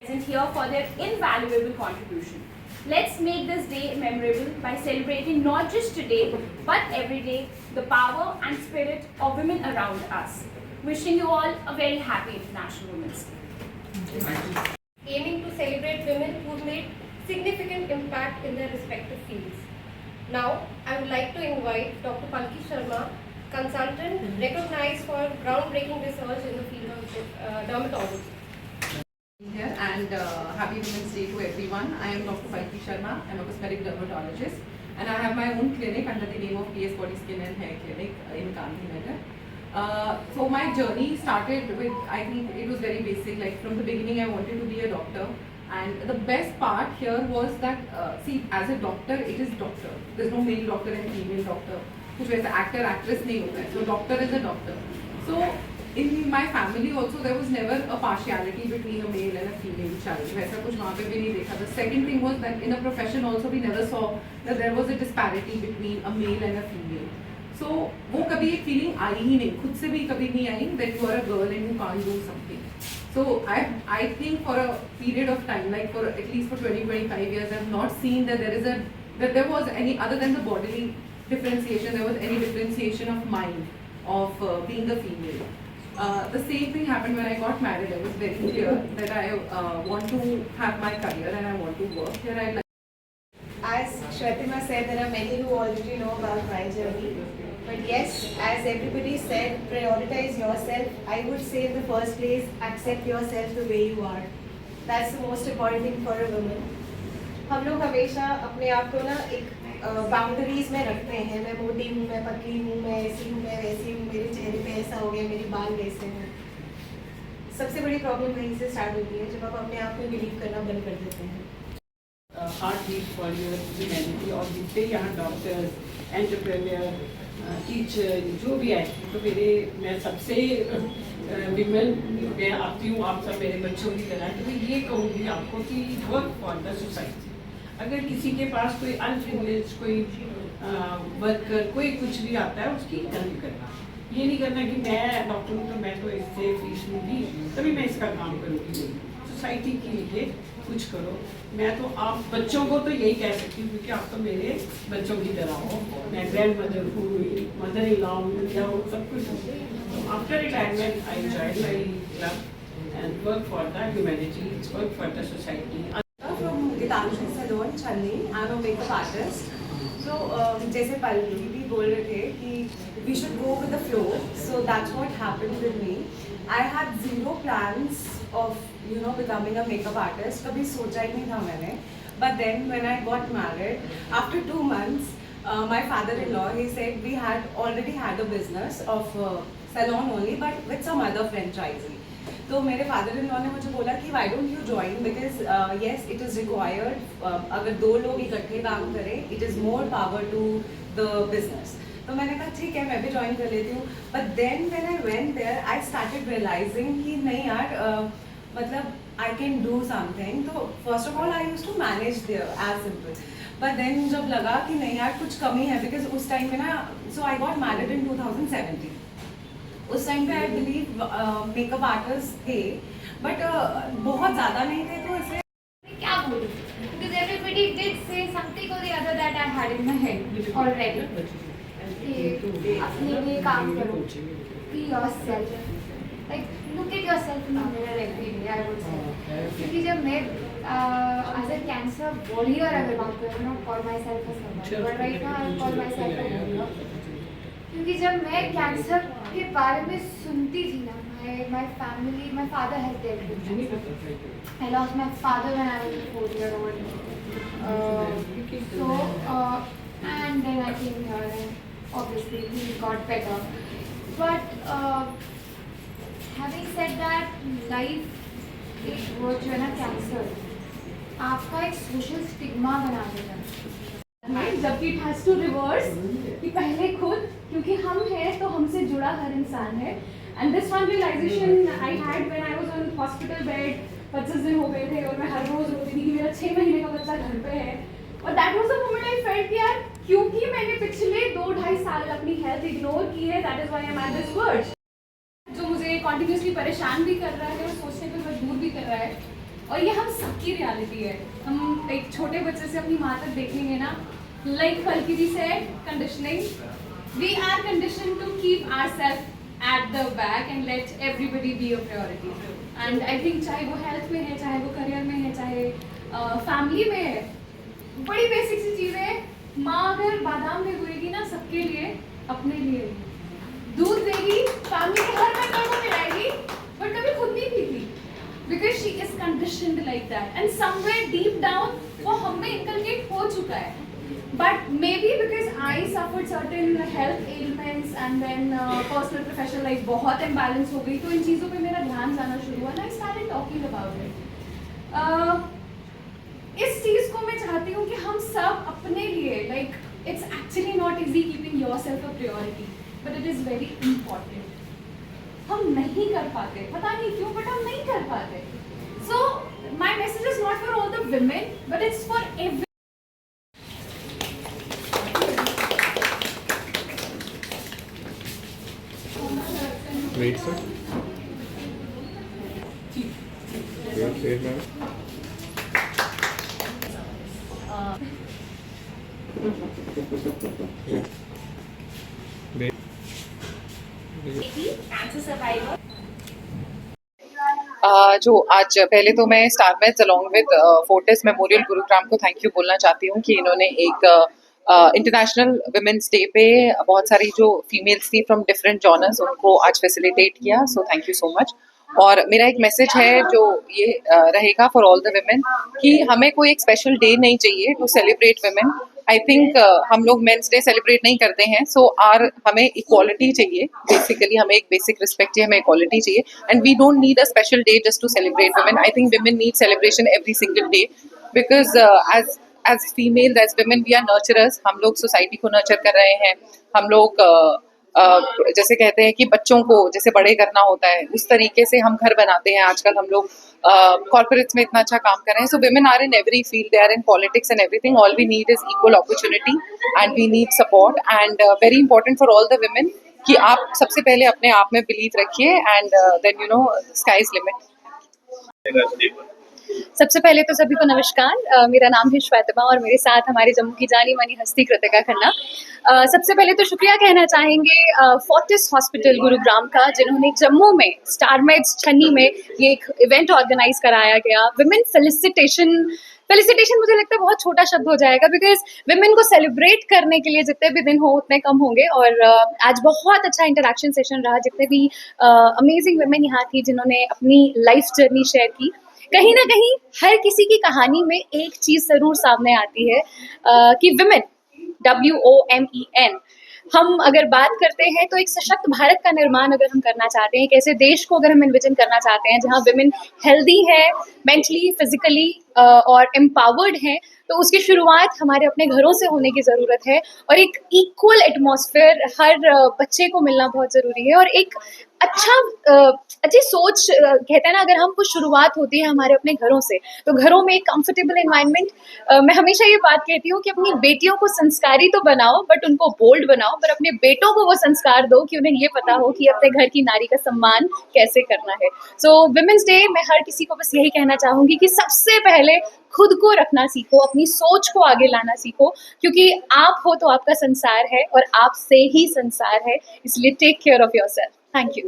present here for their invaluable contribution. Let's make this day memorable by celebrating not just today but every day the power and spirit of women around us. Wishing you all a very happy International Women's Day. Aiming to celebrate women who made significant impact in their respective fields. Now, I would like to invite Dr. Palki Sharma, consultant recognized for groundbreaking research in the field of dermatology. Here and happy Women's Day to everyone. I am Dr. Palki Sharma. I am a cosmetic dermatologist and I have my own clinic under the name of PS Body Skin and Hair Clinic in Gandhinagar. So my journey started with, I think it was very basic, like from the beginning I wanted to be a doctor, and the best part here was that see, as a doctor it is doctor. There's no male doctor and female doctor. कुछ वैसा actor actress नहीं होता है. So doctor is a doctor. So in my family also there was never a partiality between a male and a female child. वैसा कुछ वहाँ पे भी नहीं देखा. The second thing was that in a profession also we never saw that there was a disparity between a male and a female. So वो कभी एक feeling आई ही नहीं, खुद से भी कभी नहीं आई that you are a girl and you can't do something. So I think for a period of time, like for at least for 20-25 years, I have not seen that there was any, other than the bodily differentiation, there was any differentiation of mind of being a female. The same thing happened when I got married. I was very clear that I want to have my career and I want to work here. As Shwetima said, there are many who already know about my journey. But yes, as everybody said, prioritize yourself. I would say in the first place, accept yourself the way you are. That's the most important thing for a woman. हम लोग हमेशा अपने आप को ना एक boundaries में रखते हैं. मैं मोटी हूँ, मैं पतली हूँ, मैं ऐसी हूँ, मैं वैसी हूँ, मेरे चेहरे पे ऐसा हो गया, मेरी बाल वैसे हैं. सबसे बड़ी प्रॉब्लम वहीं से स्टार्ट होती है जब आप अपने आप में बिलीव करना बंद कर देते हैं. Heart beat for your humanity. और जितने यहाँ डॉक्टर्स, एंटरप्रेन्योर, टीचर जो भी है, तो मैं सबसे विमेन मैं आती हूँ, आप सब मेरे बच्चों की तरह, तो मैं ये कहूँगी आपको कि वर्क फॉर द सोसाइटी. अगर किसी के पास कोई अनप्रिविलेज कोई वर्कर कोई कुछ भी आता है, उसकी हेल्प करना. ये नहीं करना कि मैं डॉक्टर हूँ तो मैं तो इससे फीस लूँगी तभी मैं इसका काम करूँगी. सोसाइटी के लिए कुछ करो. मैं तो आप बच्चों को तो यही कह सकती हूँ क्योंकि आप तो मेरे बच्चों की तरह हो. मैं ग्रैंड मदर हूँ, मदर इन लॉ हूँ, क्या हूँ, सब कुछ हूँ. तो after retirement I enjoyed my club and work for the humanity, work for the society. From Gitanjali Salon, Channi. I'm a makeup artist. So जैसे पल्लवी भी बोल रहे थे कि we should go with the flow. So that's what happened with me. I had zero plans of becoming a makeup artist. कभी सोचा ही नहीं था मैंने. But then when I got married, after 2 months, my father-in-law, he said we had already had a business of salon only, but with some other franchisee. तो मेरे father in law ने मुझे बोला कि why don't you join, because yes it is required. अगर 2 लोग इकट्ठे काम करें, it is more power to the business. तो मैंने कहा ठीक है, मैं भी ज्वाइन कर लेती हूँ. But then when I went there, I started realising कि नहीं यार, मतलब आई कैन डू समथिंग. तो first of all I used to manage there as simple. But then जब लगा कि नहीं यार कुछ कमी है, बिकॉज उस टाइम में ना, सो आई गॉट मैरिड इन 2017. उस टाइम पे आई बिलीव मेकअप आर्टिस्ट थे, बट बहुत ज़्यादा नहीं थे. तो इसलिए क्या बोलूं? Because everybody did say something or the other that I had in my head already. कि अपने लिए काम करो, be yourself. Like look at yourself in the mirror every day, I would say. क्योंकि जब मैं as a cancer warrior अगर बात करूँ, not call myself a survivor, but right now I call myself a warrior. क्योंकि जब मैं cancer के बारे में सुनती थी ना, my family, my father has dealt with cancer. I lost my father when I was 4-year-old. And then I came here and obviously he got better. But having said that, life एक वो जो है ना, cancer आपका एक social stigma बना देता है. जबकि इट हैज़ टू रिवर्स, कि पहले खुद, क्योंकि हम हैं तो हमसे जुड़ा हर इंसान है. And this one realisation I had when I was on hospital bed. 25 दिन हो गए थे और मैं हर रोज़ रोती थी कि मेरा 6 महीने का बच्चा घर पे है. और that was the moment I felt यार, क्योंकि मैंने पिछले 2-2.5 साल अपनी हेल्थ इग्नोर की है, that is why I am at this word, जो मुझे कॉन्टिन्यूसली परेशान भी कर रहा है और सोचने पर मजबूर भी कर रहा है. और ये हम सबकी रियलिटी है। हम एक छोटे बच्चे से अपनी माँ तक देखेंगे ना, लाइक पलकी the said, conditioning, we are condition to keep ourself at the back and let everybody be a priority. And I think चाहे वो हेल्थ में है, चाहे वो करियर में है, चाहे फैमिली में है, बड़ी बेसिक सी चीज़ है। माँ अगर बादाम भिगोएगी ना सबके लिए, अपने लिए दूध देगी, फैमिली के हर मेंबर को पिलाएगी, बट कभी खुद नहीं पीती, because she is conditioned like that and somewhere deep down वो हमें इनकलकेट हो चुका है। But maybe because I suffered certain health elements and then personal professional life बहुत इम्बैलेंस हो गई, तो इन चीज़ों पे मेरा ध्यान जाना शुरू हुआ, I started talking about it. इस चीज़ को मैं चाहती हूँ कि हम सब अपने लिए, like it's actually not easy keeping yourself a priority, but it is very important. हम नहीं कर पाते, पता नहीं क्यों, बट हम नहीं कर पाते। So my message is not for all the women, but it's for every. Wait, sir. Wait, ma'am. Wait. Cancer survivor. जो आज पहले तो मैं star maths along with Fortis Memorial Gurugram को थैंक यू बोलना चाहती हूँ कि इन्होंने एक इंटरनेशनल वुमेन्स डे पे बहुत सारी जो फीमेल्स थी फ्रॉम डिफरेंट जॉनर्स उनको आज फैसिलिटेट किया, so thank you so much. और मेरा एक मैसेज है जो ये रहेगा फॉर ऑल द वुमेन कि हमें कोई एक स्पेशल डे नहीं चाहिए to celebrate women. I think हम लोग मेंस डे सेलिब्रेट नहीं करते हैं, सो हमें इक्वालिटी चाहिए, बेसिकली हमें एक बेसिक रिस्पेक्ट चाहिए, हमें इक्वालिटी चाहिए, and we don't need a special day just to celebrate women. I think women need celebration every single day because as female as women we are nurturers. हम लोग society को nurture कर रहे हैं, हम लोग जैसे कहते हैं कि बच्चों को जैसे बड़े करना होता है उस तरीके से हम घर बनाते हैं। आजकल हम लोग कॉर्पोरेट्स में इतना अच्छा काम कर रहे हैं, so women are in every field, they are in politics and everything. All we need is equal opportunity and we need support, and very important for all the women कि आप सबसे पहले अपने आप में बिलीव रखिए and then you know sky is limit. सबसे पहले तो सभी को नमस्कार। मेरा नाम है श्वेतमा और मेरे साथ हमारे जम्मू की जानी मानी हस्ती कृतिका खन्ना। सबसे पहले तो शुक्रिया कहना चाहेंगे फोर्टिस हॉस्पिटल गुरुग्राम का, जिन्होंने जम्मू में स्टार मेड्स छन्नी में ये एक इवेंट ऑर्गेनाइज कराया गया। विमेन फेलिसिटेशन मुझे लगता है बहुत छोटा शब्द हो जाएगा, बिकॉज विमेन को सेलिब्रेट करने के लिए जितने भी दिन हो उतने कम होंगे। और आज बहुत अच्छा इंटरेक्शन सेशन रहा, जितने भी अमेजिंग विमेन यहाँ थी जिन्होंने अपनी लाइफ जर्नी शेयर की। कहीं ना कहीं हर किसी की कहानी में एक चीज जरूर सामने आती है कि विमेन, WOMEN, हम अगर बात करते हैं तो एक सशक्त भारत का निर्माण अगर हम करना चाहते हैं, एक ऐसे देश को अगर हम इन्विजन करना चाहते हैं जहां विमेन हेल्दी है, मेंटली, फिजिकली और एम्पावर्ड हैं, तो उसकी शुरुआत हमारे अपने घरों से होने की ज़रूरत है। और एक इक्वल एटमॉस्फेयर हर बच्चे को मिलना बहुत ज़रूरी है, और एक अच्छी सोच, कहते हैं ना, अगर हम कुछ शुरुआत होती है हमारे अपने घरों से, तो घरों में एक कंफर्टेबल एनवायरनमेंट। मैं हमेशा ये बात कहती हूँ कि अपनी बेटियों को संस्कारी तो बनाओ, बट उनको बोल्ड बनाओ, पर अपने बेटों को वो संस्कार दो कि उन्हें ये पता हो कि अपने घर की नारी का सम्मान कैसे करना है। सो विमेंस डे, मैं हर किसी को बस यही कहना चाहूँगी कि सबसे पहले खुद को रखना सीखो, अपनी सोच को आगे लाना सीखो, क्योंकि आप हो तो आपका संसार है और आपसे ही संसार है, इसलिए take care of yourself. Thank you.